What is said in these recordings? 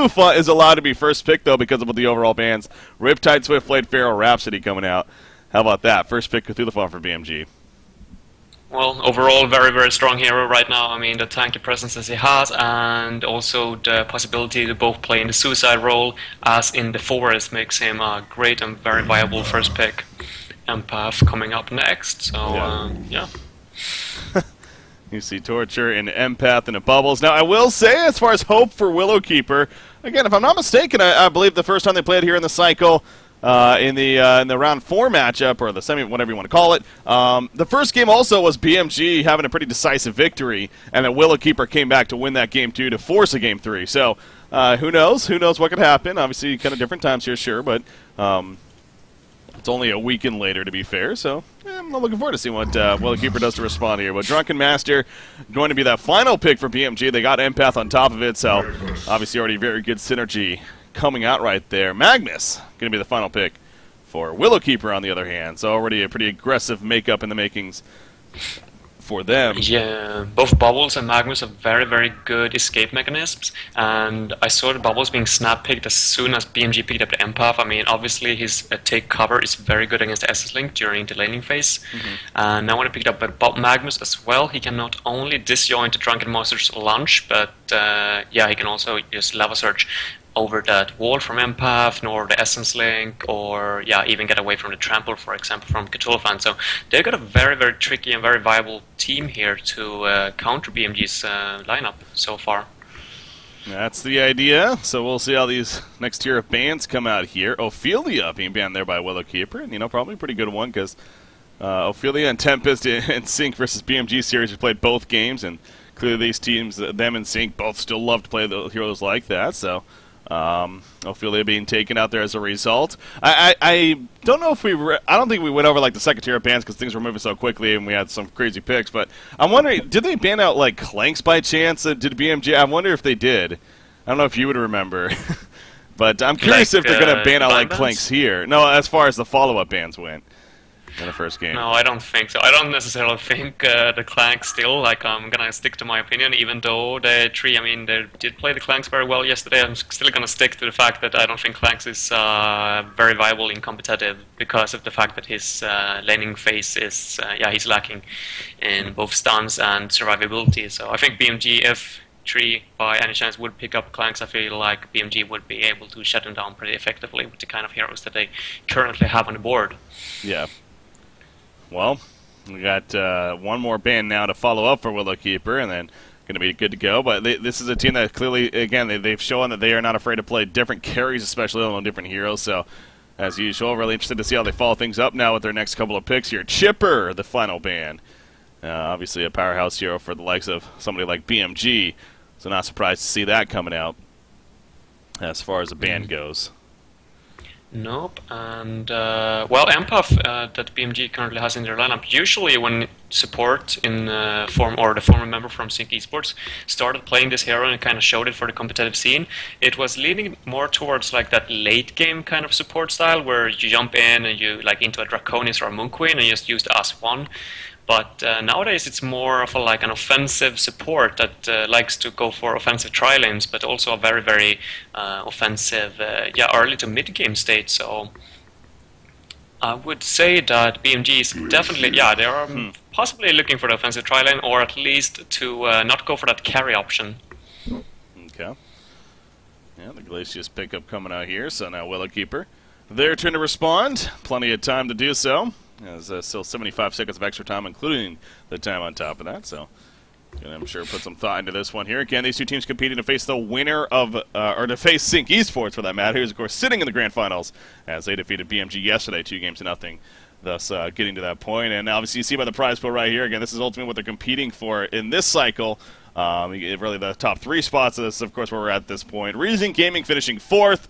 Cthulhu is allowed to be first pick, though, because of the overall bans. Riptide, Swiftblade, Pharaoh, Rhapsody coming out. How about that? First pick Cthulhu for BMG. Well, overall, very, very strong hero right now. I mean, the tanky presence that he has, and also the possibility to both play in the suicide role as in the forest makes him a great and very viable first pick. Empath coming up next, so yeah. You see Torture and Empath in the bubbles. Now, I will say, as far as hope for Willowkeeper, again, if I'm not mistaken, I believe the first time they played here in the cycle, in the round 4 matchup, or the semi, whatever you want to call it, the first game also was BMG having a pretty decisive victory, and then Willowkeeper came back to win that game 2 to force a game 3. So, who knows? Who knows what could happen? Obviously, kind of different times here, sure, but it's only a weekend later, to be fair, so I'm looking forward to seeing what Willowkeeper does to respond here. But Drunken Master going to be that final pick for BMG. They got Empath on top of it, so obviously already very good synergy coming out right there. Magnus going to be the final pick for Willowkeeper on the other hand, so already a pretty aggressive makeup in the makings for them. Yeah, both Bubbles and Magnus are very, very good escape mechanisms, and I saw the Bubbles being snap-picked as soon as BMG picked up the Empath. I mean, obviously his take cover is very good against the SS-Link during the laning phase, and now when I picked up Magnus as well, he can not only disjoint the Drunken Master's launch, but yeah, he can also use Lava Surge over that wall from Empath, nor the Essence Link, or yeah, even get away from the Trample, for example, from Cthulhu. So they've got a very, very tricky and very viable team here to counter BMG's lineup so far. That's the idea. So we'll see how these next tier of bans come out here. Ophelia being banned there by Willowkeeper, and probably a pretty good one because Ophelia and Tempest in Sync versus BMG series, we played both games, and clearly these teams, them and Sync, both still love to play the heroes like that. So Ophelia being taken out there as a result. I don't know if I don't think we went over like the second tier of bans because things were moving so quickly and we had some crazy picks. But I'm wondering, did they ban out like Clanks by chance? Did BMG? I wonder if they did. I don't know if you would remember. But I'm curious if they're going to ban out like Clanks here. No, as far as the follow-up bans went in the first game. No, I don't think so. I don't necessarily think the Clanks still, like, I'm gonna stick to my opinion, even though the three, I mean, they did play the Clanks very well yesterday. I'm still gonna stick to the fact that I don't think Clanks is very viable in competitive because of the fact that his laning phase is, yeah, he's lacking in both stuns and survivability. So I think BMG, if 3 by any chance would pick up Clanks, I feel like BMG would be able to shut them down pretty effectively with the kind of heroes that they currently have on the board. Yeah. Well, we got one more ban now to follow up for Willowkeeper, and then going to be good to go. But this is a team that clearly, again, they've shown that they are not afraid to play different carries, especially on different heroes. So, as usual, really interested to see how they follow things up now with their next couple of picks here. Chipper, the final ban. Obviously a powerhouse hero for the likes of somebody like BMG, so not surprised to see that coming out as far as the ban goes. Nope, and well, Empath that BMG currently has in their lineup, usually when support in the former member from Sync Esports started playing this hero and kind of showed it for the competitive scene, it was leaning more towards like that late game kind of support style where you jump in and you like into a Draconis or a Moon Queen and you just use the As1. But nowadays it's more of like an offensive support that likes to go for offensive tri-lanes, but also a very, very offensive, yeah, early to mid-game state. So I would say that BMG is definitely, yeah, they are possibly looking for the offensive tri-lane, or at least to not go for that carry option. Okay. Yeah, the Glacius pickup coming out here, so now Willowkeeper. Their turn to respond. Plenty of time to do so. There's still 75 seconds of extra time, including the time on top of that. So, I'm sure put some thought into this one here. Again, these two teams competing to face the winner of, or to face Sync Esports for that matter, who's of course sitting in the grand finals as they defeated BMG yesterday, 2-0, thus getting to that point. And obviously, you see by the prize pool right here. Again, this is ultimately what they're competing for in this cycle. Really the top 3 spots. This is, of course, where we're at this point. Reason Gaming finishing 4th.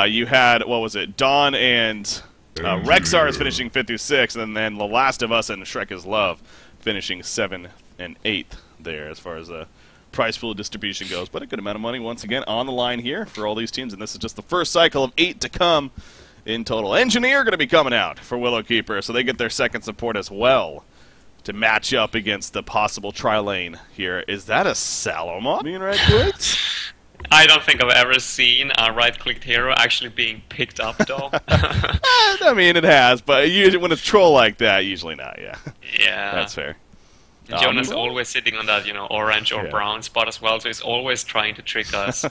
You had, what was it, Dawn and Rexar is finishing 5th through 6th, and then The Last of Us and Shrek is Love finishing 7th and 8th there as far as the prize pool distribution goes. But a good amount of money once again on the line here for all these teams, and this is just the first cycle of 8 to come in total. Engineer going to be coming out for Willowkeeper, so they get their second support as well to match up against the possible tri-lane here. Is that a Salomon being right, Twix? I don't think I've ever seen a right-clicked hero actually being picked up, though. I mean, it has, but usually when it's troll like that, usually not. Yeah. Yeah. That's fair. Jonah's always sitting on that, orange or brown spot as well, so he's always trying to trick us.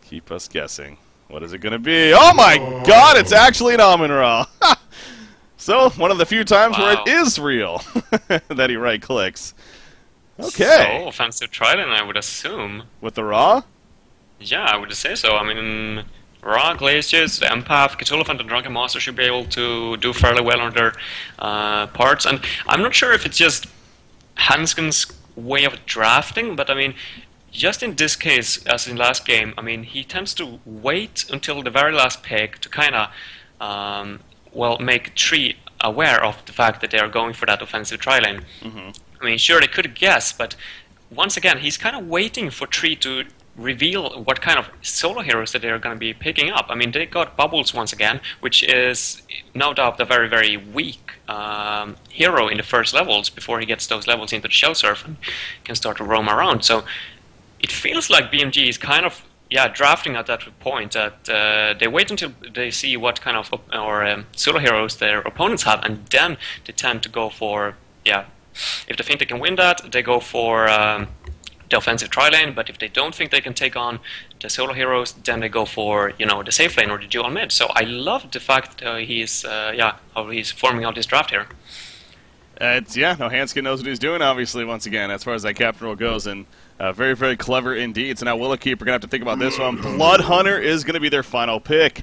Keep us guessing. What is it going to be? Oh my God! It's actually an Amun-Ra. So one of the few times where it is real that he right-clicks. Okay. So offensive trident, I would assume. With the Ra? Yeah, I would say so. I mean, Ra, Glacius, Empath, Cthulhu, and Drunken Master should be able to do fairly well on their parts. And I'm not sure if it's just Hansken's way of drafting, but I mean, just in this case, as in last game, I mean, he tends to wait until the very last pick to kind of, make Tree aware of the fact that they are going for that offensive tri-lane. I mean, sure, they could guess, but once again, he's kind of waiting for Tree to reveal what kind of solo heroes that they're going to be picking up. I mean, they got Bubbles once again, which is no doubt a very, very weak hero in the first levels before he gets those levels into the Shell Surf and can start to roam around. So it feels like BMG is kind of drafting at that point that they wait until they see what kind of solo heroes their opponents have, and then they tend to go for if they think they can win that, they go for the offensive tri-lane, but if they don't think they can take on the solo heroes, then they go for, the safe lane or the dual mid. So I love the fact he's how he's forming out this draft here. Hansken knows what he's doing, obviously, once again, as far as that captain role goes, and very, very clever indeed. So now Willowkeep, we're going to have to think about this one. Blood Hunter is going to be their final pick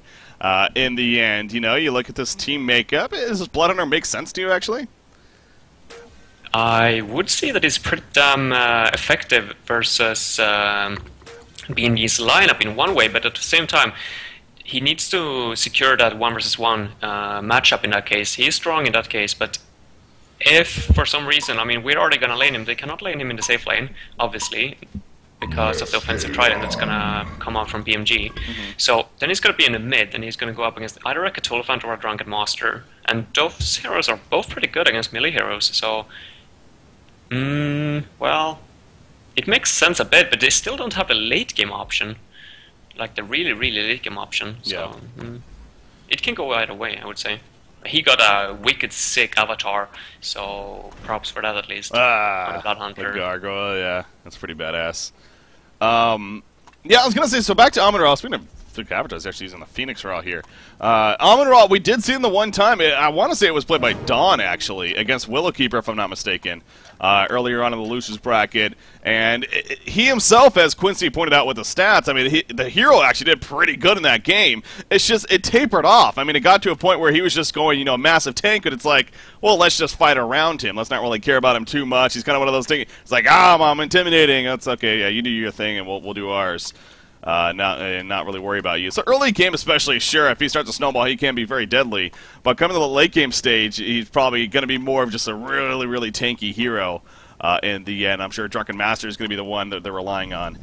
in the end. You look at this team makeup. Does Blood Hunter make sense to you, actually? I would say that it's pretty damn effective versus BMG's lineup in one way, but at the same time, he needs to secure that 1 versus 1 matchup in that case. He is strong in that case, but if for some reason, I mean, we're already going to lane him, they cannot lane him in the safe lane, obviously, because of the offensive trident that's going to come out from BMG. So then he's going to be in the mid, and he's going to go up against either a Cthulhu or a Drunken Master. And those heroes are both pretty good against melee heroes, so well, it makes sense a bit, but they still don't have the late game option, like the really, really late game option. So it can go either way, I would say. He got a wicked sick avatar, so props for that at least. For the Blood Hunter. The gargoyle, yeah, that's pretty badass. I was gonna say, so back to Amun-Ra. Speaking of the avatars, actually using the Phoenix Ra here. Amun-Ra, we did see him the one time. I want to say it was played by Dawn, actually, against Willowkeeper, if I'm not mistaken, earlier on in the Lucius bracket. And he himself, as Quincy pointed out with the stats, I mean, the hero actually did pretty good in that game. It's just, it tapered off. I mean, it got to a point where he was just going, massive tank, but it's like, well, let's just fight around him. Let's not really care about him too much. He's kind of one of those things. It's like, I'm intimidating. That's okay. Yeah, you do your thing, and we'll do ours. Not really worry about you. So early game especially, sure, if he starts to snowball, he can be very deadly. But coming to the late game stage, he's probably going to be more of just a really, really tanky hero in the end. I'm sure Drunken Master is going to be the one that they're relying on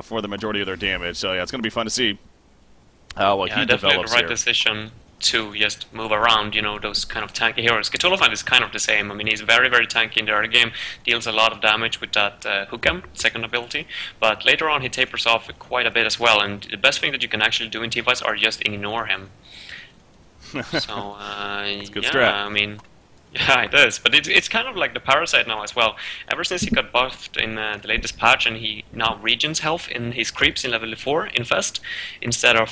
for the majority of their damage. So yeah, it's going to be fun to see how he develops the right here. Decision to just move around, those kind of tanky heroes. Cthulhu is kind of the same. I mean, he's very, very tanky in the early game, deals a lot of damage with that Hook'em, second ability, but later on he tapers off quite a bit as well, and the best thing that you can actually do in T-Fights are just ignore him. So, good strat. I mean, yeah, it is, but it's kind of like the Parasite now as well. Ever since he got buffed in the latest patch, and he now regens health in his creeps in level 4 Infest, instead of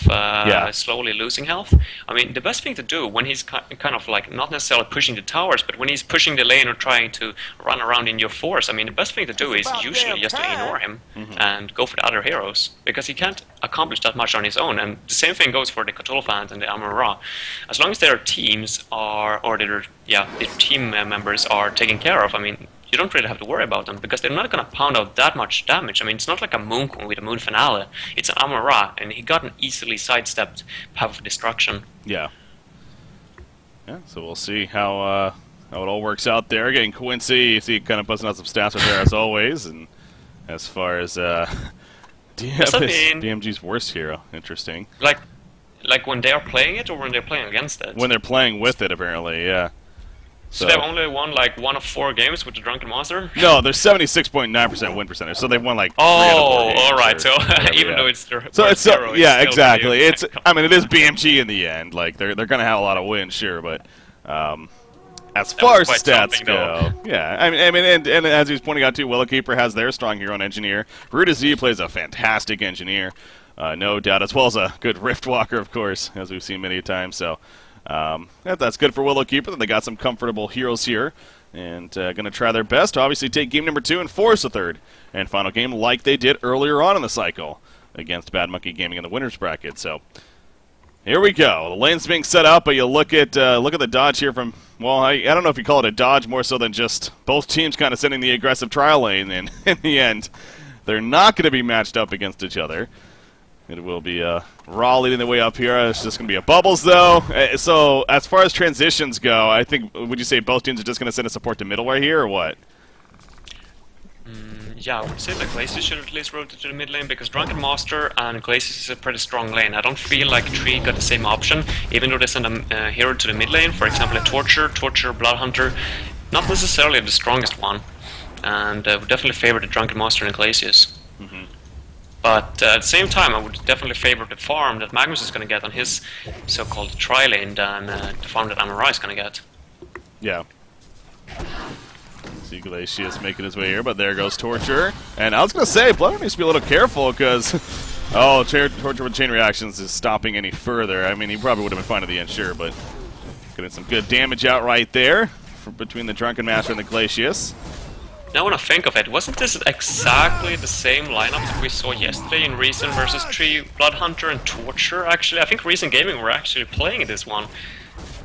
slowly losing health. I mean, the best thing to do when he's kind of like not necessarily pushing the towers, but when he's pushing the lane or trying to run around in your force, I mean, the best thing to do is usually just to ignore him and go for the other heroes, because he can't accomplish that much on his own. And the same thing goes for the Cthulhu fans and the Amun-Ra. As long as their teams their team members are taken care of, I mean, you don't really have to worry about them, because they're not going to pound out that much damage. I mean, it's not like a Mooncone with a Moon Finale. It's an Amun-Ra, and he got an easily sidestepped Path of Destruction. Yeah, so we'll see how it all works out there. Getting Quincy, you see kind of buzzing out some stats right there as always, and as far as BMG's worst hero, interesting. Like when they are playing it, or when they're playing against it? When they're playing with it, apparently, yeah. So they've only won like 1 of 4 games with the Drunken Monster? No, they're 76.9% win percentage, so they've won like 3 Oh, out of 4 games alright, or so whatever, even yeah. though it's their So it's zero, yeah, it's still exactly. pretty- It's I mean it is BMG in the end. Like they're gonna have a lot of wins, sure, but as far as quite stats something, go, though. yeah. I mean, and as he was pointing out too, Willowkeeper has their strong hero and engineer. Ruta Z plays a fantastic engineer, no doubt, as well as a good Rift Walker, of course, as we've seen many times. So that's good for Willowkeeper. They got some comfortable heroes here, and going to try their best to obviously take game number 2 and force a third and final game like they did earlier on in the cycle against Bad Monkey Gaming in the winners bracket. So here we go. The lane's being set up, but you look at the dodge here from, well, I don't know if you call it a dodge more so than just both teams kind of sending the aggressive trial lane, and in the end, they're not going to be matched up against each other. It will be Raw leading the way up here. It's just going to be a Bubbles, though. So as far as transitions go, I think, would you say both teams are just going to send a support to middle right here, or what? Yeah, I would say that Glacius should at least rotate to the mid lane, because Drunken Master and Glacius is a pretty strong lane. I don't feel like Tree got the same option, even though they send a hero to the mid lane, for example a Torture, Blood Hunter, not necessarily the strongest one, and would definitely favor the Drunken Master and Glacius. But at the same time, I would definitely favor the farm that Magnus is going to get on his so-called tri-lane than the farm that Amurai is going to get. Yeah. See Glacius making his way here, but there goes Torture. And I was going to say, Bloodhound needs to be a little careful, because oh, Torture with chain reactions is stopping any further. I mean, he probably would have been fine at the end, sure, but getting some good damage out right there between the Drunken Master and the Glacius. Now when I think of it, wasn't this exactly the same lineup that we saw yesterday in Reason versus Tree, Blood Hunter, and Torture, actually? I think Reason Gaming were actually playing this one.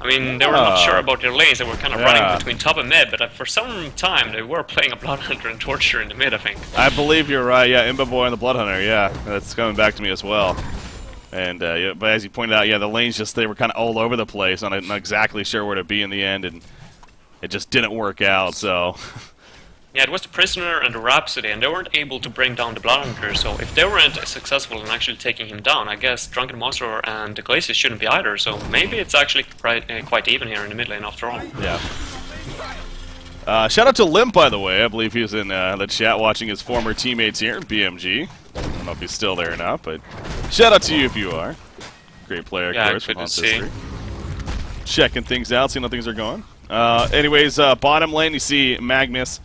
I mean, they were not sure about their lanes, they were kind of running between top and mid, but for some time they were playing a Blood Hunter and Torture in the mid, I think. I believe you're right, yeah, Imba Boy and the Blood Hunter, yeah, that's coming back to me as well. And, yeah, but as you pointed out, yeah, the lanes just, they were kind of all over the place, I'm not exactly sure where to be in the end, and it just didn't work out, so... Yeah, it was the Prisoner and the Rhapsody, and they weren't able to bring down the Blood Hunter, so if they weren't successful in actually taking him down, I guess Drunken Monster and the Glacius shouldn't be either, so maybe it's actually quite even here in the mid lane after all. Yeah. Shout out to Limp, by the way. I believe he was in the chat watching his former teammates here, BMG. I don't know if he's still there or not, but shout out to you if you are. Great player, of course, from Haunts History. Checking things out, seeing how things are going. Anyways, bottom lane, you see Magnus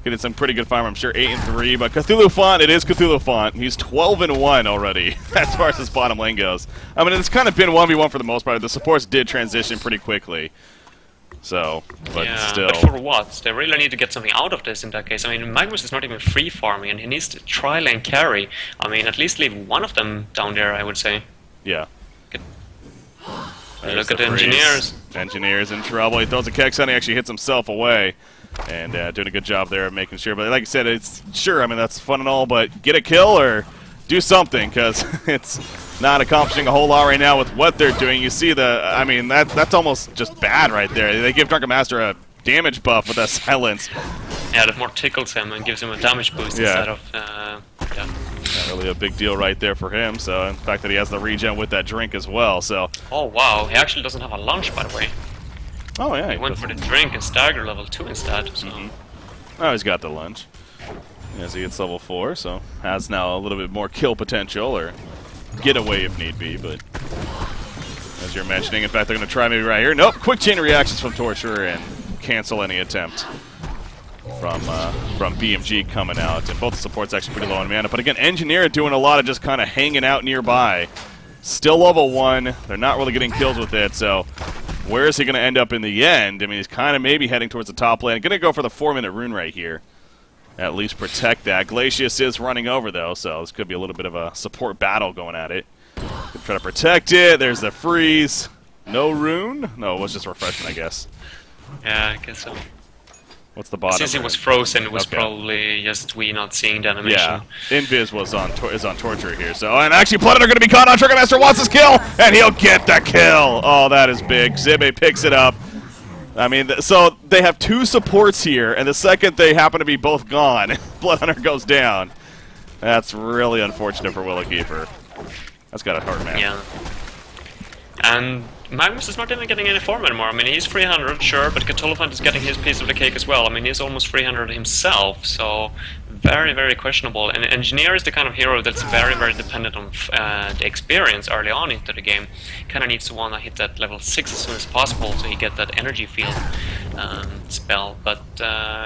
getting some pretty good farm, I'm sure, 8-3, but Cthulhu Font, it is Cthulhu Font. He's 12-1 already, as far as his bottom lane goes. I mean, it's kind of been 1v1 for the most part. The supports did transition pretty quickly. So, but yeah, still. but for what? They really need to get something out of this in that case. I mean, Magnus is not even free farming, and he needs to tri-lane carry. I mean, at least leave one of them down there, I would say. Yeah. Look at the Engineers. Engineers in trouble. He throws a Kex on, he actually hits himself away. And doing a good job there of making sure. But like I said, it's sure, I mean, that's fun and all, but get a kill or do something, because it's not accomplishing a whole lot right now with what they're doing. You see I mean, that's almost just bad right there. They give Drunken Master a damage buff with that silence. Yeah, that more tickles him and gives him a damage boost instead of, yeah. Not really a big deal right there for him, so in fact that he has the regen with that drink as well, so. Oh wow, he actually doesn't have a lunch, by the way. Oh yeah, he went for the drink and stagger level 2 instead. So. Oh, he's got the lunch. As he gets level 4, so has now a little bit more kill potential or getaway if need be. But as you're mentioning, in fact, they're going to try maybe right here. Nope, quick chain of reactions from Torture and cancel any attempt from BMG coming out. And both the supports actually pretty low on mana. But again, Engineer doing a lot of just kind of hanging out nearby. Still level 1. They're not really getting kills with it, so. Where is he going to end up in the end? I mean, he's kind of maybe heading towards the top lane. Going to go for the 4-minute rune right here. At least protect that. Glacius is running over, though, so this could be a little bit of a support battle going at it. Try to protect it. There's the freeze. No rune? No, it was just refreshment, I guess. Yeah, I guess so. What's the bottom? Since it was frozen, it was probably just we not seeing the animation. Yeah, Invis was on Torture here. So, and actually, Planet are going to be caught on. Drunken Master wants his kill, and he'll get the kill. Oh, that is big. Zibe picks it up. I mean, so they have 2 supports here, and the second they happen to be both gone, Bloodhunter goes down. That's really unfortunate for Willowkeeper. That's got to hurt, man. Yeah. And Magnus is not even getting any form anymore. I mean, he's 300, sure, but Cthulhuphant is getting his piece of the cake as well. I mean, he's almost 300 himself, so very, very questionable. And Engineer is the kind of hero that's very, very dependent on the experience early on into the game. Kind of needs to want to hit that level 6 as soon as possible so he get that energy field spell. But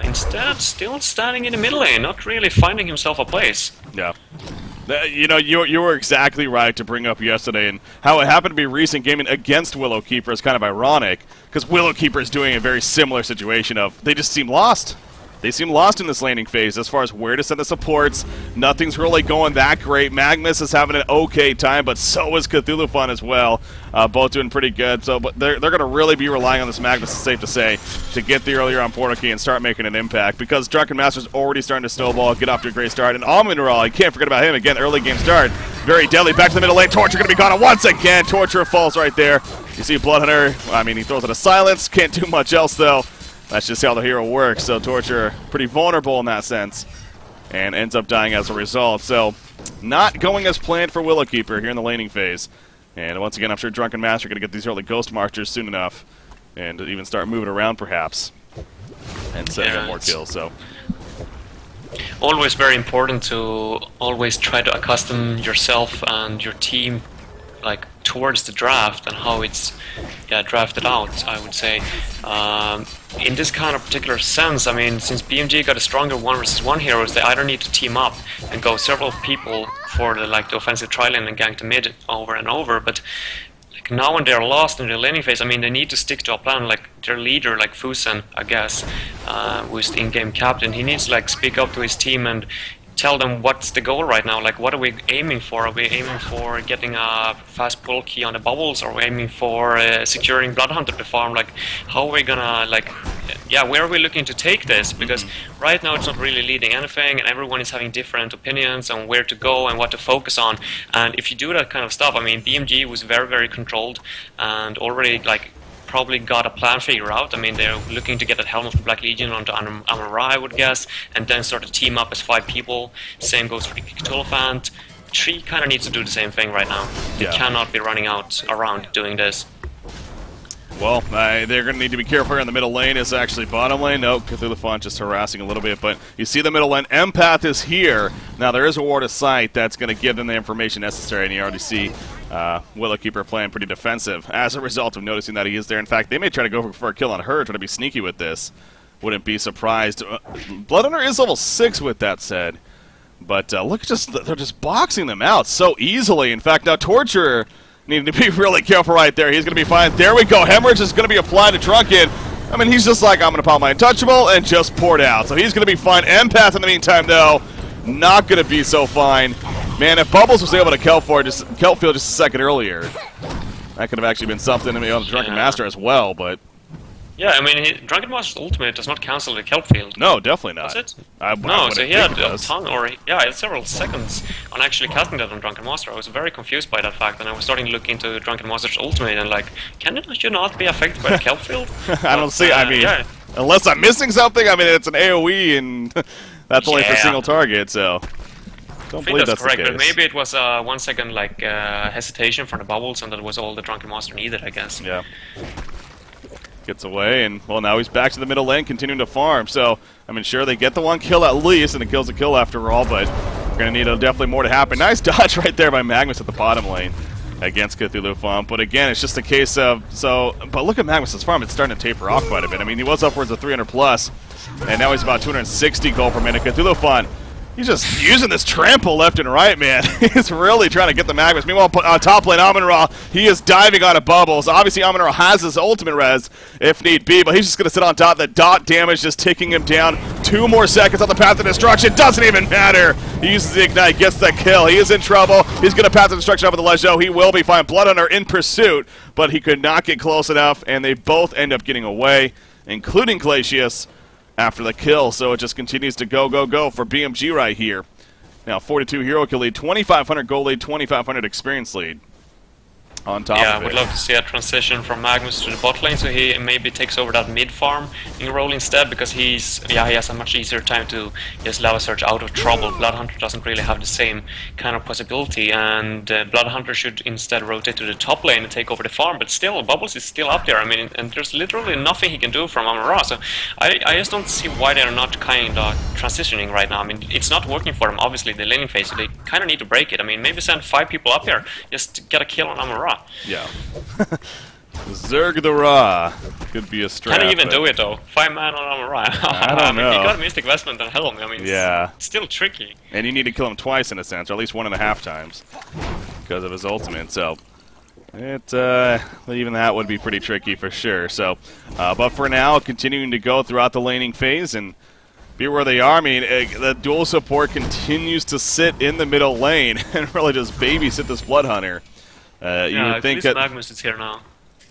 instead, still standing in the middle lane, not really finding himself a place. Yeah. You know, you were exactly right to bring up yesterday, and how it happened to be recent gaming against Willowkeeper is kind of ironic, because Willowkeeper is doing a very similar situation of, they just seem lost. They seem lost in this laning phase as far as where to send the supports. Nothing's really going that great. Magnus is having an okay time, but so is Cthulhuphant as well. Both doing pretty good. So, but they're going to really be relying on this Magnus, it's safe to say, to get the earlier on portal key and start making an impact. Because Drunken Master's already starting to snowball, get off to a great start. And Amenral, you can't forget about him. Again, early game start. Very deadly. Back to the middle lane. Torture going to be gone once again. Torture falls right there. You see Bloodhunter, I mean, he throws it a silence. Can't do much else, though. That's just how the hero works, so Torture pretty vulnerable in that sense, and ends up dying as a result. So, not going as planned for Willowkeeper here in the laning phase. And once again, I'm sure Drunken Master are going to get these early Ghost Marchers soon enough, and even start moving around perhaps, and setting up more kills. So, always very important to always try to accustom yourself and your team like towards the draft and how it's drafted out, I would say. In this kind of particular sense, I mean, since BMG got a stronger 1-versus-1 heroes, they either need to team up and go several people for the offensive tri-lane and gank the mid over and over, but like now when they're lost in the laning phase, I mean, they need to stick to a plan. Like their leader, like Fusen, I guess, who's the in-game captain, he needs to like speak up to his team and tell them what's the goal right now. Like, what are we aiming for? Are we aiming for getting a fast pull key on the bubbles? Are we aiming for securing Bloodhunter to farm? Like, how are we gonna, like, where are we looking to take this? Because right now it's not really leading anything, and everyone is having different opinions on where to go and what to focus on. And if you do that kind of stuff, I mean, BMG was very, very controlled and already, like, probably got a plan figured out. I mean, they're looking to get that Helm of the Black Legion onto Amon-Ra, I would guess, and then start to team up as 5 people. Same goes for the Cthulhuphant. Tree kind of needs to do the same thing right now. They cannot be running out around doing this. Well, they're going to need to be careful here in the middle lane. Is actually bottom lane. No, Cthulhuphant just harassing a little bit, but you see the middle lane. Empath is here. Now, there is a ward of sight that's going to give them the information necessary, and you already see Willowkeeper playing pretty defensive as a result of noticing that he is there. In fact, they may try to go for a kill on her, try to be sneaky with this. Wouldn't be surprised. Bloodhunter is level 6 with that said. But look, they're just boxing them out so easily. In fact, now Torture needing to be really careful right there. He's going to be fine. There we go. Hemorrhage is going to be applied to Drunken. I mean, he's just like, I'm going to pop my Untouchable and just poured out. So he's going to be fine. Empath in the meantime, though, not going to be so fine. Man, if Bubbles was able to Kelpfield just a second earlier, that could have actually been something to me on the Drunken Master as well, but... Yeah, I mean, Drunken Master's ultimate does not cancel the kelp field. No, definitely not. Does it? No, so he had a ton, he had several seconds on actually casting that on Drunken Master. I was very confused by that fact, and I was starting to look into Drunken Master's ultimate and like, can you not be affected by the kelp field? I don't see, I mean, unless I'm missing something, I mean, it's an AoE, and that's only for single target, so... Don't believe that's correct, the case. but maybe it was 1 second like hesitation for the bubbles, and that was all the Drunken Master needed, I guess. Yeah. Gets away, and well, now he's back to the middle lane, continuing to farm. So, I mean, sure, they get the 1 kill at least, and it kills a kill after all, but we're going to need definitely more to happen. Nice dodge right there by Magnus at the bottom lane against Cthulhuphant. But again, it's just a case of, but look at Magnus's farm, it's starting to taper off quite a bit. I mean, he was upwards of 300 plus, and now he's about 260 gold per minute. Cthulhuphant, he's just using this trample left and right, man. He's really trying to get the Magnus. Meanwhile, on top lane, Amon-Ra, he is diving out of bubbles. Obviously, Amon-Ra has his ultimate res, if need be, but he's just going to sit on top. The dot damage just taking him down. 2 more seconds on the path to destruction. Doesn't even matter. He uses the Ignite, gets the kill. He is in trouble. He's going to path to destruction up at the ledge, though. He will be fine. Bloodhunter in pursuit, but he could not get close enough, and they both end up getting away, including Glacius, after the kill, so it just continues to go for BMG right here. Now 42 hero kill lead, 2,500 gold lead, 2,500 experience lead. on top Yeah, of I would it. love to see a transition from Magnus to the bot lane, so he maybe takes over that mid farm in role instead, because he has a much easier time to just lava search out of trouble. Bloodhunter doesn't really have the same kind of possibility, and Bloodhunter should instead rotate to the top lane and take over the farm. But still, Bubbles is still up there. I mean, and there's literally nothing he can do from Amara. So I just don't see why they're not kind of transitioning right now. I mean, it's not working for them. Obviously, the laning phase, so they kind of need to break it. I mean, maybe send 5 people up here just to get a kill on Amara. Yeah. Zerg the Ra could be a strat. Can he even do it though? 5 man on Amara. I don't know. He got Mystic Vestment and Helm. I mean, it's still tricky. And you need to kill him twice in a sense, or at least 1.5 times, because of his ultimate. So even that would be pretty tricky for sure. So, but for now, continuing to go throughout the laning phase and be where they are. I mean, the dual support continues to sit in the middle lane and really just babysit this Blood Hunter. You would think that Magnus is here now.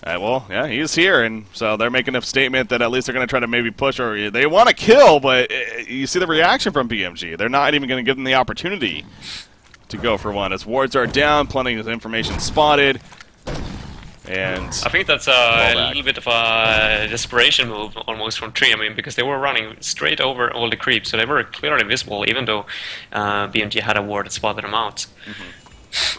well, yeah, he's here, and so they're making a statement that at least they're going to try to maybe push, or they want to kill, but you see the reaction from BMG. They're not even going to give them the opportunity to go for one. As wards are down, plenty of information spotted, and I think that's a little bit of a desperation move almost from Tree. I mean, because they were running straight over all the creeps, so they were clearly visible, even though BMG had a ward that spotted them out.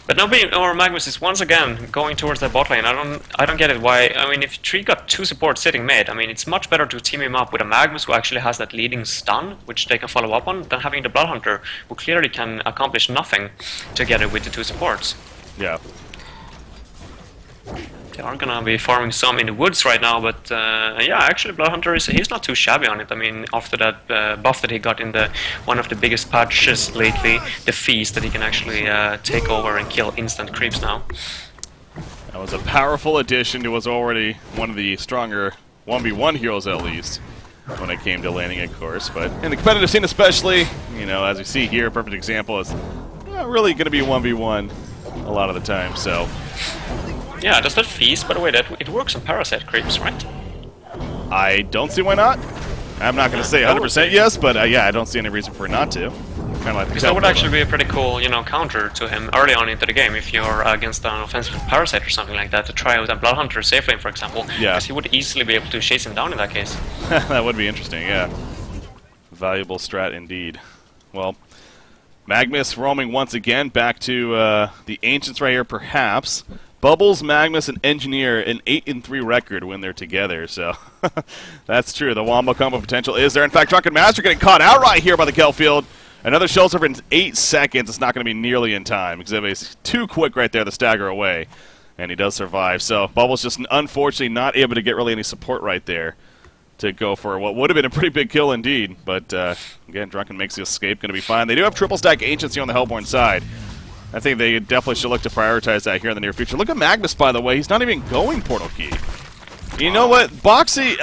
But now Magnus is once again going towards that bot lane. I don't get it why. I mean, if Tree got 2 supports sitting mid, I mean, it's much better to team him up with a Magnus who actually has that leading stun, which they can follow up on, than having the Bloodhunter, who clearly can accomplish nothing together with the 2 supports. yeah. They are gonna be farming some in the woods right now, but yeah, actually Bloodhunter he's not too shabby on it. I mean, after that buff that he got in one of the biggest patches lately, the feast, that he can actually take over and kill instant creeps now. That was a powerful addition to what's already one of the stronger 1v1 heroes, at least, when it came to laning, of course. But in the competitive scene especially, you know, as we see here, a perfect example is not really going to be 1v1 a lot of the time, so... Yeah, does that feast, by the way, that it works on parasite creeps, right? I don't see why not. I'm not going to say 100% yes, but yeah, I don't see any reason for it not to. Kind of like because that would actually be a pretty cool, you know, counter to him early on into the game if you're against an offensive parasite or something like that, to try out a Bloodhunter safe lane, for example. Yeah. Because he would easily be able to chase him down in that case. That would be interesting, yeah. Valuable strat indeed. Well, Magnus roaming once again back to the Ancients right here, perhaps. Bubbles, Magnus, and Engineer, an 8-3 record when they're together, so that's true. The wombo combo potential is there. In fact, Drunken Master getting caught out right here by the Kelfield. Another shell server in 8 seconds. It's not going to be nearly in time because it was too quick right there to stagger away, and he does survive. So Bubbles just unfortunately not able to get really any support right there to go for what would have been a pretty big kill indeed. But again, Drunken makes the escape. Going to be fine. They do have triple stack Ancients here on the Hellborn side. I think they definitely should look to prioritize that here in the near future. Look at Magnus, by the way. He's not even going Portal Key. You know what? Boxy,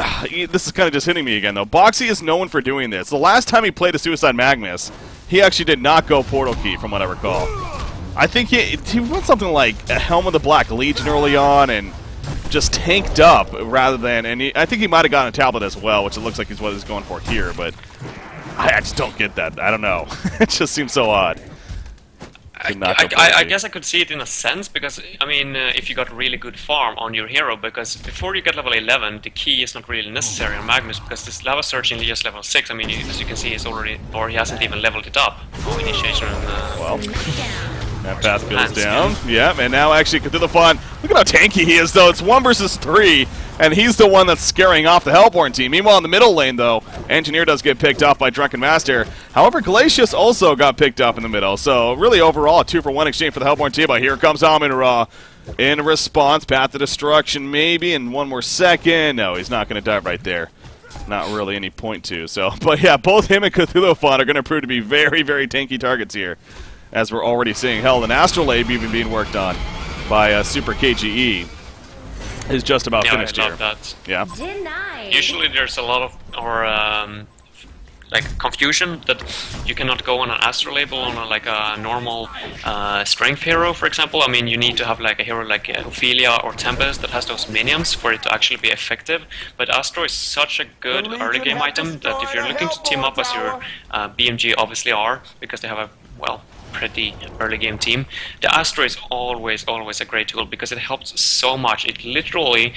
this is kind of just hitting me again, though. Boxy is known for doing this. The last time he played a Suicide Magnus, he actually did not go Portal Key, from what I recall. I think he went something like a Helm of the Black Legion early on and just tanked up rather than... And I think he might have gotten a tablet as well, which it looks like is what he's going for here, but I just don't get that. I don't know. It just seems so odd. I guess I could see it in a sense, because, I mean, if you got really good farm on your hero, because before you get level 11, the key is not really necessary on Magnus, because this lava search in just level 6, I mean, as you can see, he's already, or he hasn't even leveled it up. No initiation and, well, that path goes down. Yeah, and now actually Cthulhu Fun. Look at how tanky he is, though. It's 1 versus 3. And he's the one that's scaring off the Hellborn team. Meanwhile, in the middle lane, though, Engineer does get picked off by Drunken Master. However, Glacius also got picked up in the middle. So, really, overall, a 2-for-1 exchange for the Hellborn team. But here comes Amun-Ra in response. Path to Destruction, maybe, in 1 more second. No, he's not going to die right there. Not really any point to. So, but yeah, both him and Cthulhu Fun are going to prove to be very, very tanky targets here, as we're already seeing. Hell, an Astrolabe even being worked on by Super KGE. Is just about finished here. I love that. Yeah. Denied. Usually there's a lot of, like, confusion that you cannot go on an Astrolabe on a normal strength hero, for example. I mean, you need to have like a hero like Ophelia or Tempest that has those minions for it to actually be effective. But Astro is such a good early game item that if you're looking to team up as your BMG obviously are, because they have a, well, pretty early game team, the Astro is always a great tool because it helps so much. It literally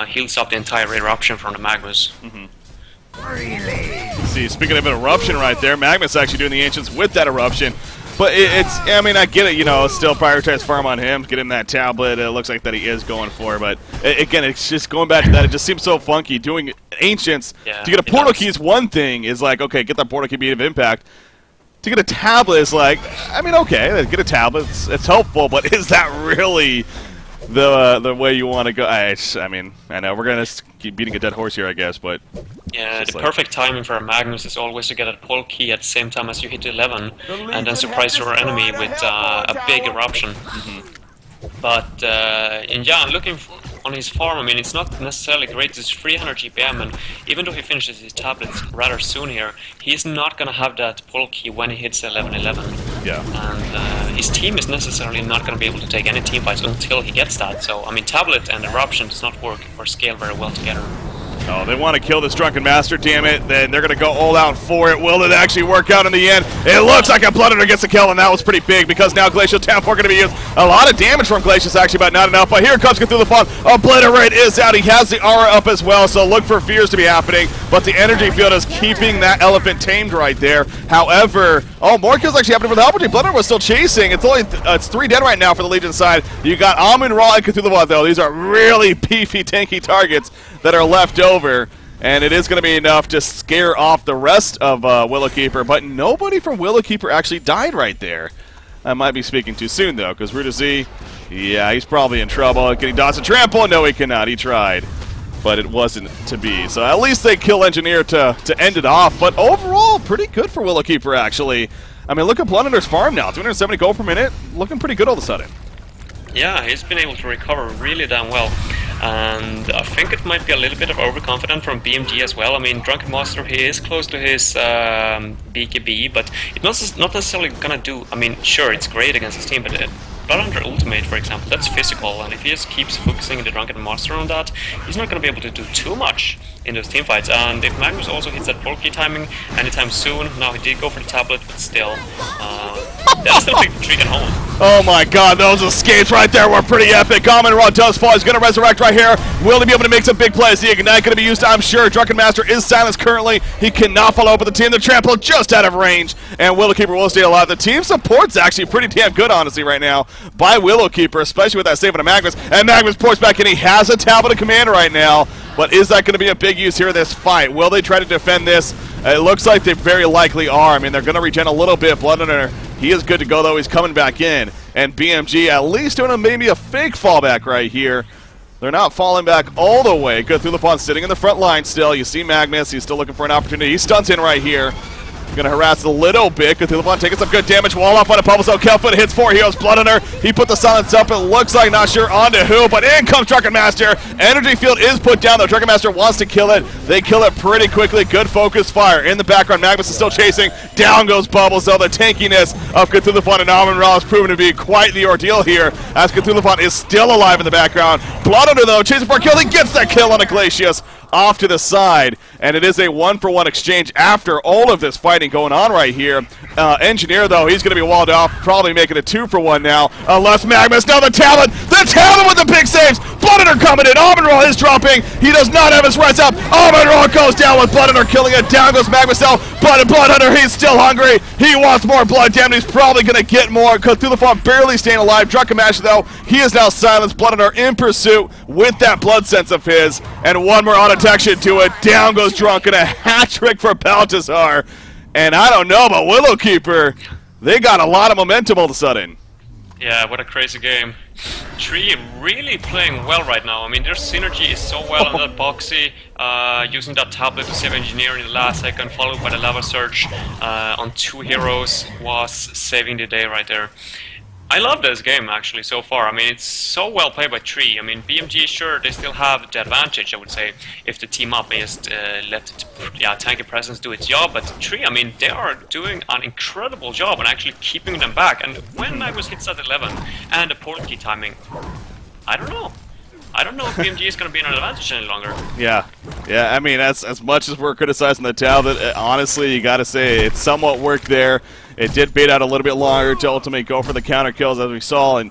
heals up the entire eruption from the Magnus. See, speaking of an eruption right there, Magnus actually doing the Ancients with that eruption. But I mean, I get it, you know, still prioritize farm on him, get him that tablet. It looks like that he is going for, but again, it's just going back to that. It just seems so funky. Doing Ancients to get a portal key is one thing, is like, okay, get that portal key, beat of impact. To get a tablet is like, I mean, okay, get a tablet, it's helpful, but is that really the way you want to go? I mean, I know we're going to keep beating a dead horse here, I guess, but... Yeah, the perfect timing for a Magnus is always to get a portal key at the same time as you hit 11, and then surprise your enemy with a big eruption. But, and yeah, looking on his farm, I mean, it's not necessarily great. It's 300 GPM, and even though he finishes his tablets rather soon here, he's not going to have that portal key when he hits 11-11. Yeah. And his team is necessarily not going to be able to take any team fights until he gets that. So, I mean, tablet and eruption does not work or scale very well together. Oh, they want to kill this Drunken Master, damn it. Then they're going to go all out for it. Will it actually work out in the end? It looks like a Blood Hunter gets a kill, and that was pretty big because now Glacial Tampor going to be used. A lot of damage from Glacius, actually, but not enough. But here comes Cthulhuphon. Obliterate is out. He has the aura up as well, so look for fears to be happening. But the energy field is keeping that elephant tamed right there. However, oh, more kills actually happening for the Helper team. Blood Hunter was still chasing. It's only it's 3 dead right now for the Legion side. You got Amun-Ra and Cthulhuphon, though. These are really beefy, tanky targets that are left over. And it is going to be enough to scare off the rest of Willowkeeper, but nobody from Willowkeeper actually died right there. I might be speaking too soon, though, because Ruta Z, yeah, he's probably in trouble. Can he dodge a trample? No, he cannot. He tried, but it wasn't to be. So at least they kill Engineer to end it off, but overall, pretty good for Willowkeeper, actually. I mean, look at Blood Hunter's farm now. 270 gold per minute, looking pretty good all of a sudden. Yeah, he's been able to recover really damn well. And I think it might be a little bit of overconfident from BMG as well. I mean, Drunken Master, he is close to his BKB, but it's not necessarily gonna do... I mean, sure, it's great against his team, but Blood Hunter Ultimate, for example, that's physical, and if he just keeps focusing the Drunken Master on that, he's not gonna be able to do too much in those team fights. And if Magnus also hits that portal key timing anytime soon, now he did go for the tablet, but still, that's still a big treat at home. Oh my god, those escapes right there were pretty epic. Amun-Ra does fall. He's going to resurrect right here. Will he be able to make some big plays? The Ignite going to be used, I'm sure. Drunken Master is silenced currently. He cannot follow up with the team. The trample just out of range. And Willowkeeper will stay alive. The team support's actually pretty damn good, honestly, right now by Willowkeeper, especially with that save on a Magnus. And Magnus ports back in. He has a tablet of command right now. But is that going to be a big use here in this fight? Will they try to defend this? It looks like they very likely are. I mean, they're going to regen a little bit. Blood Hunter, he is good to go, though. He's coming back in. And BMG at least doing maybe a fake fallback right here. They're not falling back all the way. Cthulhuphon sitting in the front line still. You see Magnus. He's still looking for an opportunity. He stunts in right here. Gonna harass a little bit. Cthulhuphon taking some good damage. Wall off on a bubble. So Kelfoot hits 4 heroes. Blood Hunter. He put the silence up. It looks like, not sure onto who, but in comes Drunken Master. Energy field is put down though. Drunken Master wants to kill it. They kill it pretty quickly. Good focus fire. In the background, Magnus is still chasing. Down goes Bubbles though. The tankiness of Cthulhuphon and Amun-Ra is proven to be quite the ordeal here, as Cthulhuphon is still alive in the background. Blood Hunter though, chasing for a kill. He gets that kill on a Glacius off to the side, and it is a 1-for-1 exchange after all of this fighting going on right here. Engineer, though, he's going to be walled off, probably making it 2-for-1 now, unless Magnus, now the talent with the big saves. Blood Hunter coming in. Amun-Ra is dropping. He does not have his res up. Amun-Ra goes down with Blood Hunter killing it. Down goes Magnus now. Blood Hunter, he's still hungry. He wants more blood. Damn it, he's probably going to get more. Cthulhuphon barely staying alive. Drunken Master, though, he is now silenced. Blood Hunter in pursuit with that blood sense of his. And one more auto attack should do it. Down goes Drunken. A hat trick for Baltazar. And I don't know, but Willowkeeper, they got a lot of momentum all of a sudden. Yeah, what a crazy game. Tree really playing well right now. I mean, their synergy is so well on that Boxy, using that tablet to save Engineer in the last second, followed by the Lava Surge on 2 heroes, was saving the day right there. I love this game, actually, so far. I mean, it's so well played by Tree. I mean, BMG, sure, they still have the advantage, I would say, if the team up and just let Tanky Presence do its job. But Tree, I mean, they are doing an incredible job on actually keeping them back. And when Magnus hits at 11 and the portal key timing, I don't know. I don't know if BMG is going to be in an advantage any longer. Yeah, I mean, as much as we're criticizing the tablet, honestly, you got to say, it somewhat worked there. it did bait out a little bit longer to ultimately go for the counter kills, as we saw, and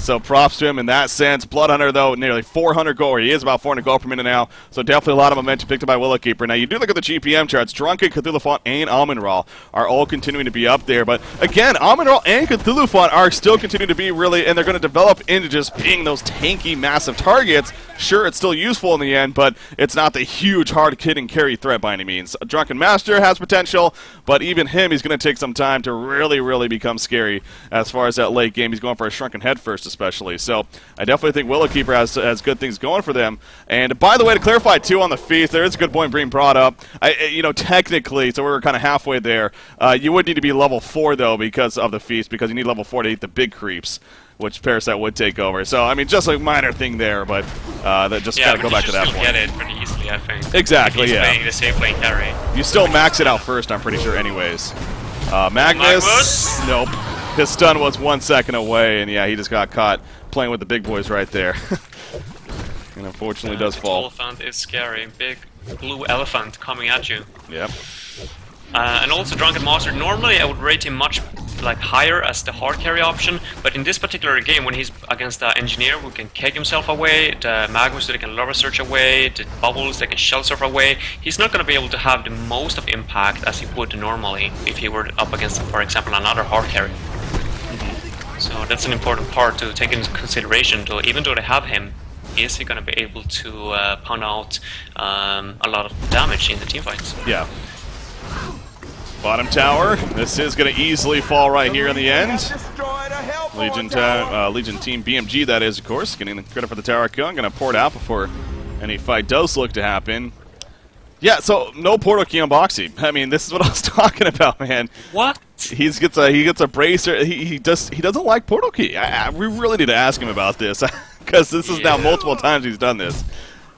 so props to him in that sense. Bloodhunter, though, nearly 400 gold. He is about 400 gold per minute now, so definitely a lot of momentum picked up by Willowkeeper. Now, you do look at the GPM charts. Drunken, Cthulhu Font, and Amun-Ra are all continuing to be up there, but again, Amun-Ra and Cthulhu Font are still continuing to be really, and they're going to develop into just being those tanky, massive targets. Sure, it's still useful in the end, but it's not the huge, hard-hitting carry threat by any means. Drunken Master has potential, but even him, he's going to take some time to really, really become scary as far as that late game. He's going for a Shrunken Head first, especially. So I definitely think Willowkeeper has good things going for them. And by the way, to clarify, too, on the feast, there is a good point being brought up. Technically, so we were kind of halfway there, you would need to be level 4, though, because of the feast, because you need level 4 to eat the big creeps, which Parasite would take over. So, I mean, just a minor thing there, but that just kind of go back to that point. Yeah, but you still get it pretty easily, I think. Exactly, yeah. Playing the safe lane carry. You still max it out first, I'm pretty sure, anyways. Magnus? Nope. His stun was 1 second away, and yeah, he just got caught playing with the big boys right there. And unfortunately does fall. The elephant is scary. Big blue elephant coming at you. Yep. And also Drunken Master, normally I would rate him much higher as the hard carry option, but in this particular game, when he's against the engineer who can keg himself away, the Magnus that can lava surge away, the bubbles that can shell surf away, he's not going to be able to have the most of impact as he would normally if he were up against, for example, another hard carry. So that's an important part to take into consideration. Even though they have him, is he going to be able to pound out a lot of damage in the teamfights? Yeah. Bottom tower. This is going to easily fall right here in the end. Legion Team BMG, that is, of course, getting the credit for the tower kill. I'm going to pour it out before any fight does look to happen. Yeah, so no portal key on Boxy. I mean, this is what I was talking about, man. What? He gets a bracer. He doesn't like portal key. We really need to ask him about this because this is now multiple times he's done this.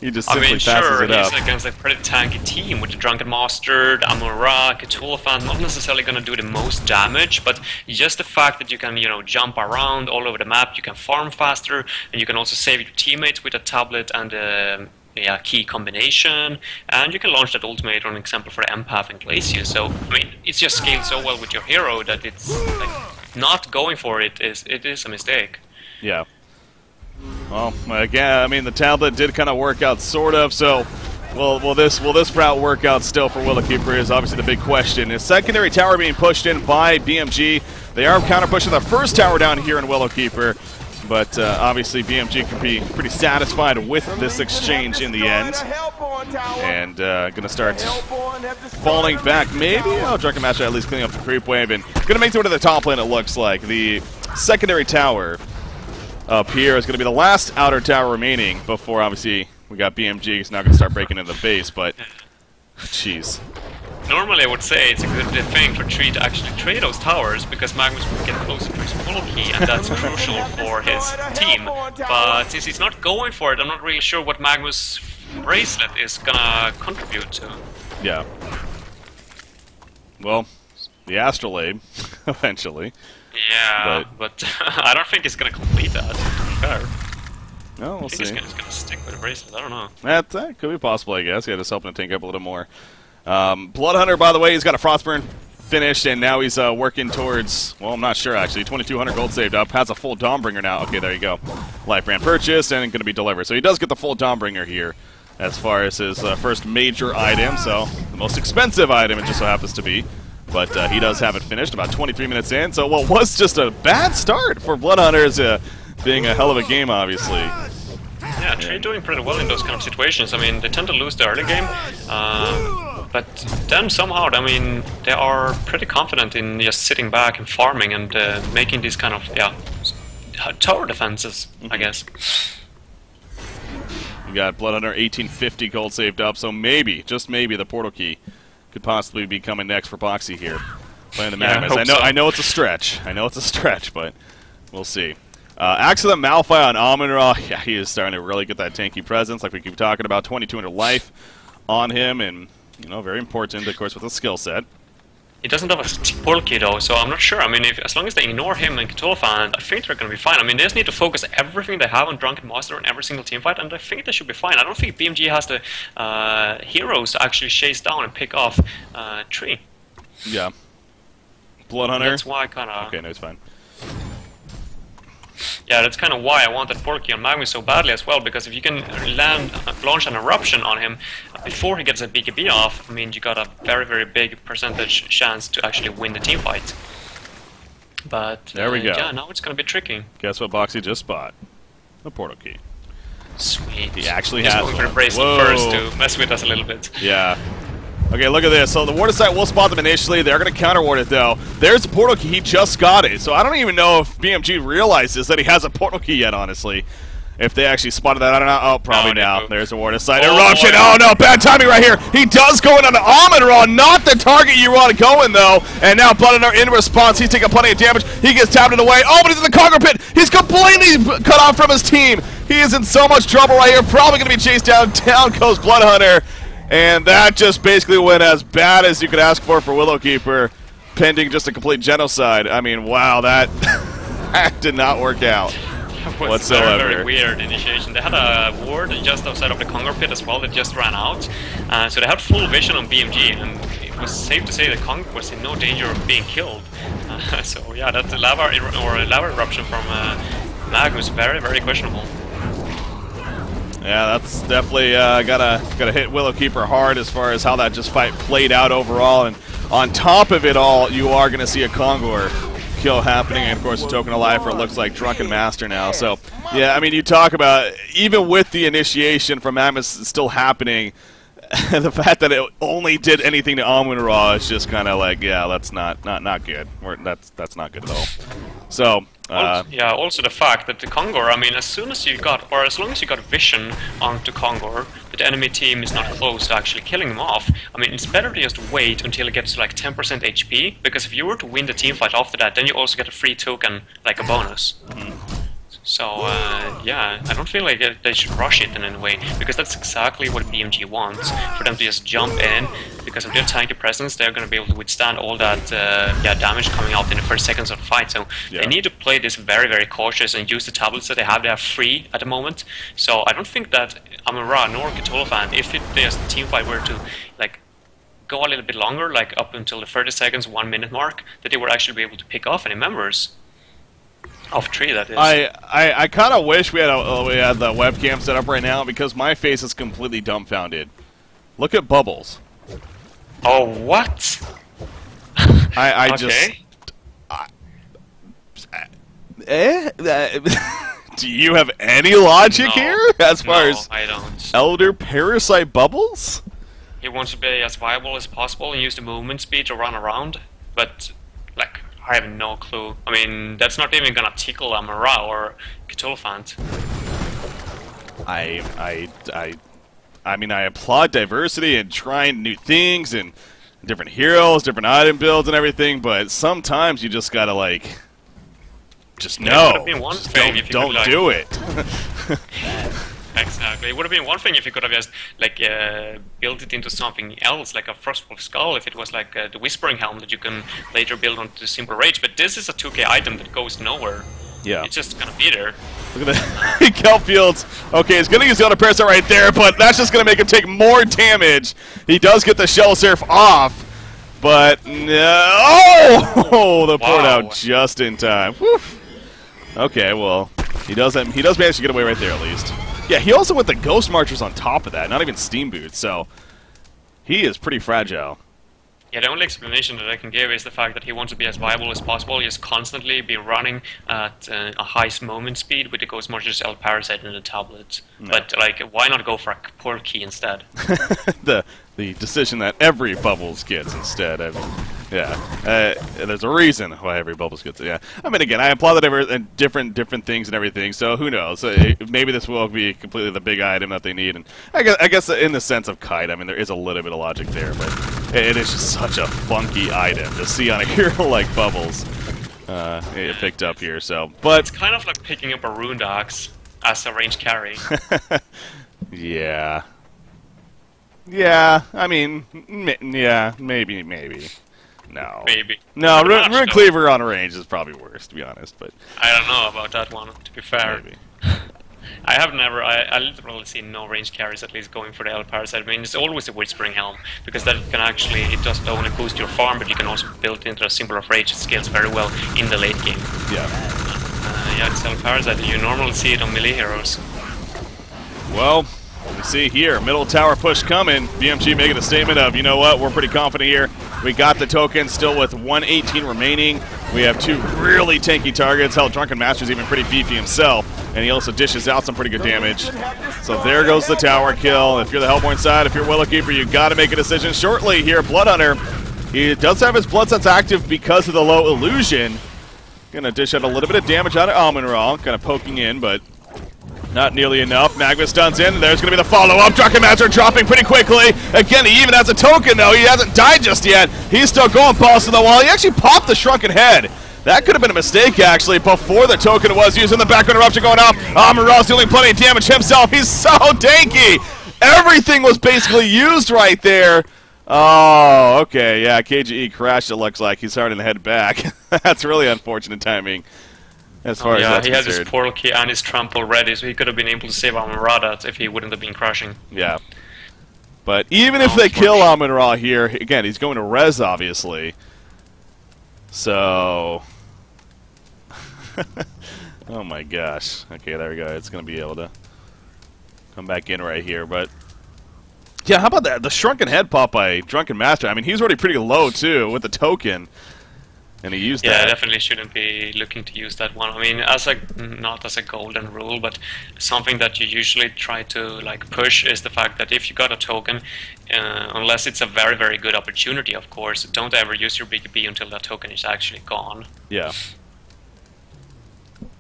He just simply passes it up. He's against a pretty tanky team with the Drunken Master, the Amun-Ra, Cthulhu Font, not necessarily going to do the most damage, but just the fact that you can, jump around all over the map, you can farm faster, and you can also save your teammates with a tablet and key combination, and you can launch that ultimate on example for the Empath and Glacius. So, I mean, it's just scaled so well with your hero that it's not going for it is a mistake. Yeah. Well, again, I mean, the tablet did kind of work out, sort of, so will this route work out still for Willowkeeper is obviously the big question. Is secondary tower being pushed in by BMG? They are counter-pushing the first tower down here in Willowkeeper, but obviously BMG can be pretty satisfied with this exchange in the end. And going to start falling back, maybe? Oh, Drunken Master at least cleaning up the creep wave, and going to make it to the top lane, it looks like. The secondary tower up here is going to be the last outer tower remaining before, obviously, we got BMG. He's now going to start breaking into the base, but jeez. Normally I would say it's a good thing for Tree to actually trade those towers because Magnus will get closer to his portal key and that's crucial for his team. But since he's not going for it, I'm not really sure what Magnus' bracelet is going to contribute to. Yeah. Well, the Astrolabe, eventually. Yeah, but I don't think he's going to complete that. Fair. No, we'll see. He's going to stick with the bracelet. I don't know. That could be possible, I guess. Yeah, just helping to tank up a little more. Bloodhunter, by the way, he's got a Frostburn finished, and now he's working towards, well, I'm not sure, actually. 2,200 gold saved up. Has a full Dawnbringer now. Okay, there you go. Life brand purchased and going to be delivered. So he does get the full Dawnbringer here as far as his first major item. So the most expensive item, it just so happens to be. But he does have it finished about 23 minutes in. So what was just a bad start for Bloodhunters, being a hell of a game, obviously. Yeah, Tree doing pretty well in those kind of situations. I mean, they tend to lose the early game, but then somehow, I mean, they are pretty confident in just sitting back and farming and making these kind of, tower defenses, I guess. You got Bloodhunter 1850 gold saved up, so maybe, just maybe, the portal key could possibly be coming next for Boxy here. Playing the Madness. I know it's a stretch. I know it's a stretch, but we'll see. Axe of the Malphite on Amun-Ra. Yeah, he is starting to really get that tanky presence, like we keep talking about. 2,200 life on him, and very important, of course, with the skill set. He doesn't have a portal key though, so I'm not sure. I mean, as long as they ignore him and Cthulhu Font, I think they're going to be fine. I mean, they just need to focus everything they have on Drunken Master in every single team fight, and I think they should be fine. I don't think BMG has the heroes to actually chase down and pick off Tree. Yeah. Blood Hunter? That's why I kind of... Okay, no, it's fine. Yeah, that's kind of why I wanted Porky on Magnus so badly as well, because if you can launch an eruption on him before he gets a BKB off, I mean, you got a very, very big percentage chance to actually win the team fight. But there we go. Yeah, now it's going to be tricky. Guess what Boxy just spot? A portal key. Sweet. He actually Just has going one. for the bracelet first to mess with us a little bit. Yeah. Okay, look at this. So the warded site will spot them initially. They're going to counter ward it, though. There's the portal key. He just got it. So I don't even know if BMG realizes that he has a portal key yet, honestly. If they actually spotted that, I don't know. Oh, probably now. There's a warded site. Eruption. Oh, no. Bad timing right here. He does go in on the Omidron. Not the target you want to go in, though. And now Blood Hunter in response. He's taking plenty of damage. He gets tapped away. Oh, but he's in the Congo pit. He's completely cut off from his team. He is in so much trouble right here. Probably going to be chased down. Down goes Blood Hunter. And that just basically went as bad as you could ask for Willowkeeper, pending just a complete genocide. I mean, wow, that, that did not work out whatsoever. Very, very weird initiation. They had a ward just outside of the Congo pit as well that just ran out. So they had full vision on BMG, and it was safe to say that Congo was in no danger of being killed. So yeah, that lava eruption from Mag was very, very questionable. Yeah, that's definitely gotta hit Willowkeeper hard as far as how that just fight played out overall. And on top of it all, you are gonna see a Kongor kill happening, and of course a token of life, or it looks like Drunken Master now. So yeah, I mean, you talk about even with the initiation from Magnus still happening, the fact that it only did anything to Amun-Ra is just kind of like, yeah, that's not good. That's not good at all. So. Yeah, also the fact that the Kongor, I mean, as long as you got vision onto Kongor, but the enemy team is not close to actually killing him off, I mean, it's better to just wait until it gets to like 10% HP, because if you were to win the team fight after that, then you also get a free token, like a bonus. So, yeah, I don't feel like they should rush it in any way, because that's exactly what BMG wants, for them to just jump in, because of their tanky presence, they're going to be able to withstand all that damage coming out in the first seconds of the fight. So they need to play this very, very cautious and use the tablets that they have free at the moment. So I don't think that Amun-Ra nor Cthulhu, if there's a team fight were to like go a little bit longer, like up until the 30 seconds, 1 minute mark, that they would actually be able to pick off any members. Off tree, that is. I kind of wish we had the webcam set up right now, because my face is completely dumbfounded. Look at Bubbles. Oh, what? I okay. Do you have any logic here as far as I don't. Elder Parasite Bubbles? He wants to be as viable as possible and use the movement speed to run around, but like, I have no clue. I mean, that's not even gonna tickle Amun-Ra or Cthulhu. I mean, I applaud diversity and trying new things and different heroes, different item builds and everything, but sometimes you just gotta, like, just no. Don't do it. Exactly. It would have been one thing if you could have just, like, built it into something else, like a Frostwolf Skull, if it was like the Whispering Helm that you can later build onto Simple Rage, but this is a 2K item that goes nowhere. Yeah. It's just gonna be there. Look at that. Kelfields. Okay, he's going to use the Elder Parasite right there, but that's just going to make him take more damage. He does get the Shell Surf off, but no. Oh, the port out just in time. Whew. Okay, well, he does manage to get away right there at least. Yeah, he also went the Ghost Marchers on top of that, not even Steam Boots, so he is pretty fragile. Yeah, the only explanation that I can give is the fact that he wants to be as viable as possible. He has constantly been running at a high movement speed with the Ghost Marchers Elder Parasite in the tablet. No. But, like, why not go for a Portal Key instead? the decision that every Bubbles gets instead. I mean, yeah, there's a reason why every Bubbles gets it. Yeah, I mean, again, I applaud that different things and everything. So who knows? Maybe this will be completely the big item that they need. And I guess in the sense of Kite, I mean, there is a little bit of logic there, but it is just such a funky item to see on a hero like Bubbles. It picked up here, so but it's kind of like picking up a Rune Axe as a range carry. Yeah. Yeah, I mean, yeah, maybe. No. Maybe. No, Rune Cleaver on a range is probably worse, to be honest, but I don't know about that one, to be fair. Maybe. I have never, I literally see no range carries at least going for the L Parasite. I mean, it's always a Whispering Helm, because that can actually, it doesn't only boost your farm, but you can also build it into a Symbol of Rage. It scales very well in the late game. Yeah. Yeah, it's L Parasite. You normally see it on melee heroes. Well, we see here, middle tower push coming. BMG making a statement of, you know what, we're pretty confident here. We got the token still with 118 remaining. We have 2 really tanky targets. Hell, Drunken Master's even pretty beefy himself. And he also dishes out some pretty good damage. So there goes the tower kill. If you're the Hellborn side, if you're Willowkeeper, you got to make a decision shortly here. Bloodhunter, he does have his blood sense active because of the low illusion. Gonna dish out a little bit of damage out of Amun-Ra. Kind of poking in, but not nearly enough. Magma stuns in. There's going to be the follow-up. Drunken Master dropping pretty quickly. Again, he even has a token, though. He hasn't died just yet. He's still going balls to the wall. He actually popped the Shrunken Head. That could have been a mistake, actually, before the token was used. In the background eruption going off. Amun-Ra's dealing plenty of damage himself. He's so tanky. Everything was basically used right there. Oh, okay. Yeah, KGE crashed, it looks like. He's hard in the head back. That's really unfortunate timing. As far as that's he has concerned. his portal key and his trample ready, so he could have been able to save Amun-Ra if he wouldn't have been crashing. Yeah. But even if they kill Amun-Ra here, again, he's going to res, obviously. So... oh my gosh. Okay, there we go. It's going to be able to come back in right here, but... yeah, how about that? The Shrunken Head pop by Drunken Master. I mean, he's already pretty low, too, with the token. And he used that. Yeah, definitely shouldn't be looking to use that one. I mean, not as a golden rule, but something that you usually try to like push is the fact that if you got a token, unless it's a very, very good opportunity, of course, don't ever use your BKB until that token is actually gone. Yeah.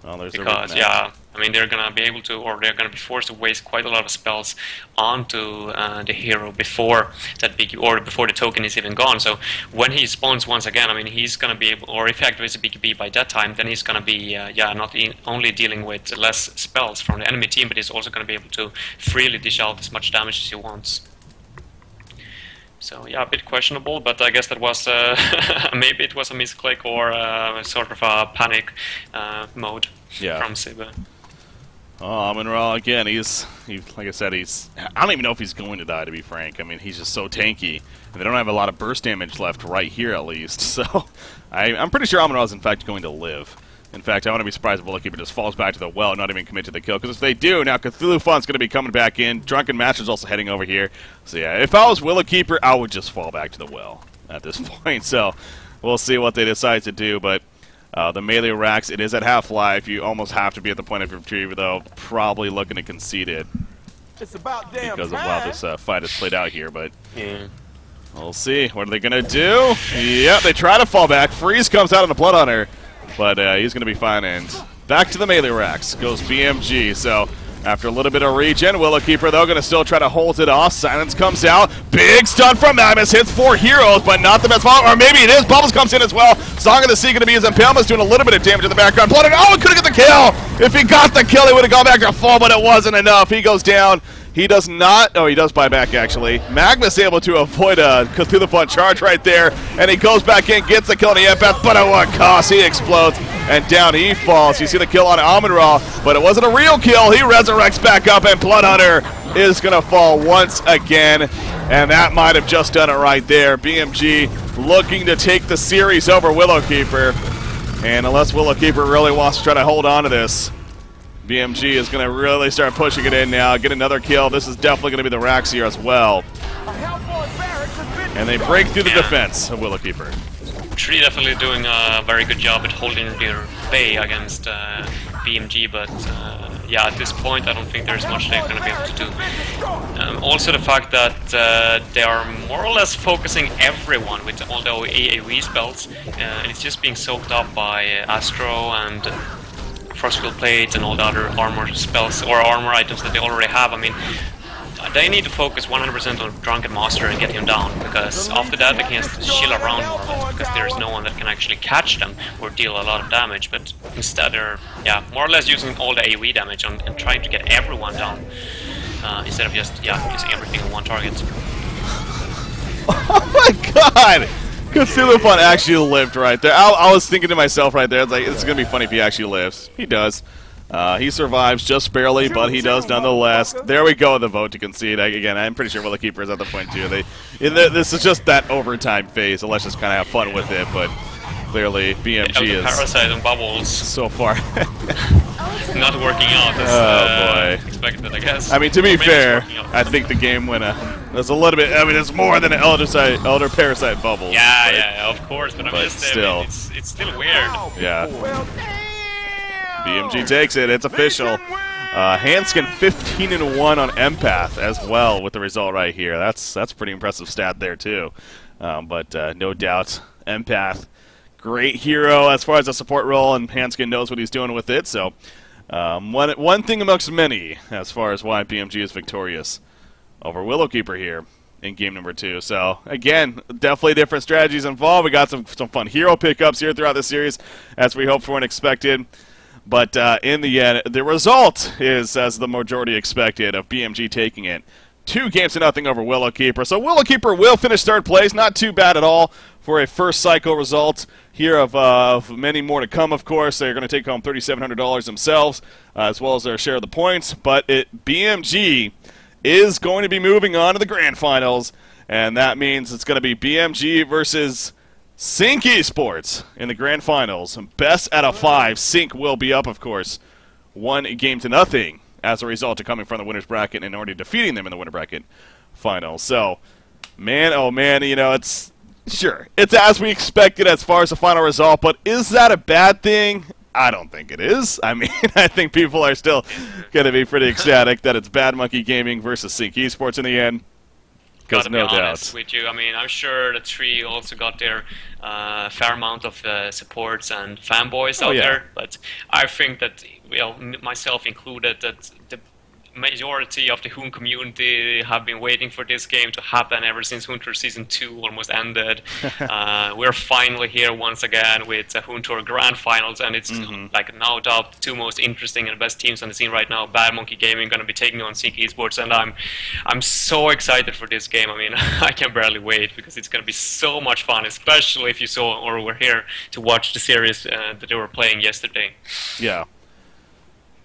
Well, there's because, yeah, I mean, they're going to be able to, or they're going to be forced to waste quite a lot of spells onto the hero before that BKB, or before the token is even gone. So when he spawns once again, I mean, he's going to be able, or if he activates a BKB by that time, then he's going to be, not only dealing with less spells from the enemy team, but he's also going to be able to freely dish out as much damage as he wants. So yeah, a bit questionable, but I guess that was maybe it was a misclick or sort of a panic mode from Sibbe. Oh, Amun-Ra again. He's like I said, I don't even know if he's going to die, to be frank. I mean, he's just so tanky, and they don't have a lot of burst damage left right here, at least. So I'm pretty sure Amun-Ra is in fact going to live. In fact, I wouldn't be surprised if Willowkeeper just falls back to the well, not even commit to the kill. Because if they do, now Cthulhu Fun's going to be coming back in. Drunken Master's also heading over here. So yeah, if I was Willowkeeper, I would just fall back to the well at this point. So we'll see what they decide to do. But the melee racks, it is at half-life. You almost have to be at the point of retrieval, though. Probably looking to concede it. It's about damn because of time. how this fight has played out here. But yeah. We'll see. What are they going to do? Yep, they try to fall back. Freeze comes out on the Bloodhunter. But he's going to be fine, and back to the melee racks goes BMG. So after a little bit of regen, Willowkeeper, though, going to still try to hold it off. Silence comes out. Big stun from Magnus. Hits 4 heroes, but not the best follow. Or maybe it is. Bubbles comes in as well. Song of the Sea going to be his Impalement, doing a little bit of damage in the background. Blood, oh, he couldn't get the kill. If he got the kill, he would have gone back to full, but it wasn't enough. He goes down. He does not. Oh, he does buy back, actually. Magnus able to avoid a Cthulhu Fun charge right there, and he goes back in, gets the kill on the empath, but at what cost? He explodes, and down he falls. You see the kill on Amun-Ra, but it wasn't a real kill. He resurrects back up, and Bloodhunter is going to fall once again, and that might have just done it right there. BMG looking to take the series over Willowkeeper, and unless Willowkeeper really wants to try to hold on to this, BMG is going to really start pushing it in now, get another kill. This is definitely going to be the racks here as well. And they break through the defense of Willowkeeper. Tree definitely doing a very good job at holding their bay against BMG, but yeah, at this point I don't think there's much they're going to be able to do. Also the fact that they are more or less focusing everyone with all the AoE spells, and it's just being soaked up by Astro and Frostfield Plate and all the other armor spells or armor items that they already have. I mean, they need to focus 100% on Drunken Master and get him down, because after that they can just chill around more or less, because there's no one that can actually catch them or deal a lot of damage, but instead they're more or less using all the AoE damage and trying to get everyone down instead of just using everything on one target. Oh my god! Cthulhu Fun actually lived right there. I was thinking to myself right there, it's like, it's going to be funny if he actually lives. He does. He survives just barely, but he does nonetheless. There we go, the vote to concede. Again, I'm pretty sure Willow Keeper is at the point too. This is just that overtime phase, so let's just kind of have fun with it. But clearly, BMG is Parasite and Bubbles so far not working out as boy. expected, I guess. I mean, to be fair, I think the game went there's a little bit. I mean, it's more than an Elder Parasite Bubbles. Yeah, of course. But I'm just still, it's still weird. Yeah. BMG takes it. It's official. Hanskin 15-1 on Empath as well with the result right here. That's pretty impressive stat there too. But no doubt, Empath, great hero as far as the support role, and Hanskin knows what he's doing with it. So one thing amongst many as far as why BMG is victorious over Willowkeeper here in game number 2. So again, definitely different strategies involved. We got some fun hero pickups here throughout the series as we hoped for and expected. But in the end, the result is, as the majority expected, of BMG taking it 2-0 over Willowkeeper. So Willowkeeper will finish 3rd place. Not too bad at all for a first cycle result here of many more to come, of course. They're going to take home $3,700 themselves, as well as their share of the points. But BMG is going to be moving on to the grand finals, and that means it's going to be BMG versus Sync Esports in the grand finals. Best out of 5. Sync will be up, of course, 1-0 as a result of coming from the winner's bracket and already defeating them in the winner bracket final. So, man, oh man, you know, it's as we expected as far as the final result, but is that a bad thing? I don't think it is. I mean, I think people are still going to be pretty ecstatic that it's Bad Monkey Gaming versus Sync Esports in the end. Gotta be honest with you. I mean, I'm sure the 3 also got their fair amount of supports and fanboys out there, but I think that, myself included, that the majority of the Hoon community have been waiting for this game to happen ever since Hoon Tour Season 2 almost ended. We're finally here once again with Hoon Tour Grand Finals, and it's like no doubt the 2 most interesting and best teams on the scene right now. Bad Monkey Gaming going to be taking on Sync Esports, and I'm so excited for this game. I mean, I can barely wait because it's going to be so much fun, especially if you saw or were here to watch the series that they were playing yesterday.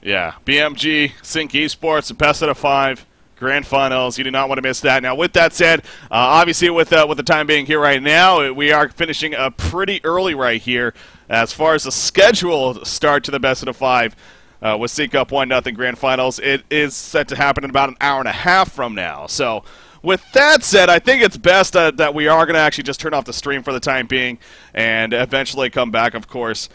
Yeah, BMG, Sync Esports, the best out of 5, grand finals. You do not want to miss that. Now, with that said, obviously with the time being here right now, we are finishing pretty early right here as far as the scheduled start to the best out of 5 with Sync up 1-0 grand finals. It is set to happen in about an hour and a half from now. So, with that said, I think it's best that we are going to actually just turn off the stream for the time being and eventually come back, of course,